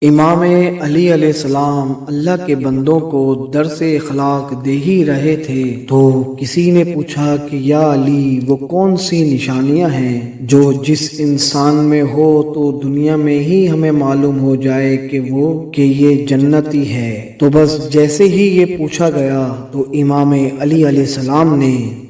امام علی علیہ السلام اللہ کے بندوں کو درس اخلاق دے ہی رہے تھے تو کسی نے پوچھا کہ یا علی وہ کون سی نشانیاں ہیں جو جس انسان میں ہو تو دنیا میں ہی ہمیں معلوم ہو جائے کہ یہ جنتی ہے۔ تو بس جیسے ہی یہ پوچھا گیا تو امام علی علیہ السلام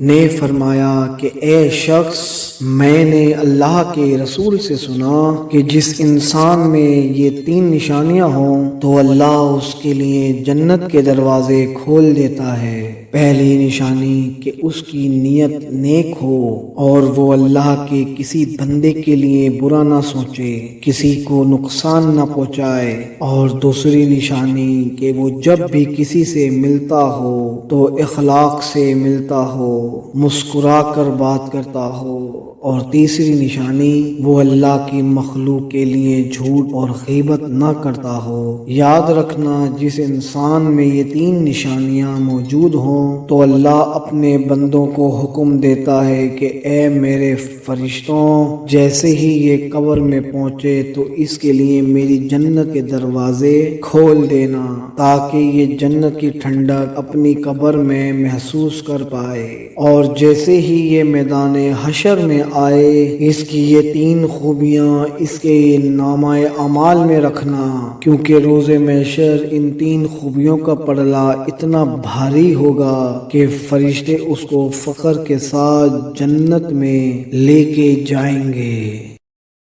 نے فرمایا کہ اے شخص، میں نے اللہ کے رسول سے سنا کہ جس انسان میں یہ تین نشانیاں ہوں تو اللہ اس کے لیے جنت کے دروازے کھول دیتا ہے۔ پہلی نشانی کہ اس کی نیت نیک ہو اور وہ اللہ کے کسی بندے کے لیے برا نہ سوچے، کسی کو نقصان نہ پہنچائے، اور دوسری نشانی کہ وہ جب بھی کسی سے ملتا ہو تو اخلاق سے ملتا ہو، مسکرا کر بات کرتا ہو، اور تیسری نشانی وہ اللہ کی مخلوق کے لیے جھوٹ اور غیبت نہ کرتا ہو۔ یاد رکھنا، جس انسان میں یہ تین نشانیاں موجود ہوں تو اللہ اپنے بندوں کو حکم دیتا ہے کہ اے میرے فرشتوں، جیسے ہی یہ قبر میں پہنچے تو اس کے لیے میری جنت کے دروازے کھول دینا تاکہ یہ جنت کی ٹھنڈک اپنی قبر میں محسوس کر پائے، اور جیسے ہی یہ میدان حشر میں آئے اس کی یہ تین خوبیاں اس کے نامہ اعمال میں رکھنا، کیونکہ روز محشر ان تین خوبیوں کا پلڑا اتنا بھاری ہوگا کہ فرشتے اس کو فخر کے ساتھ جنت میں لے کے جائیں گے۔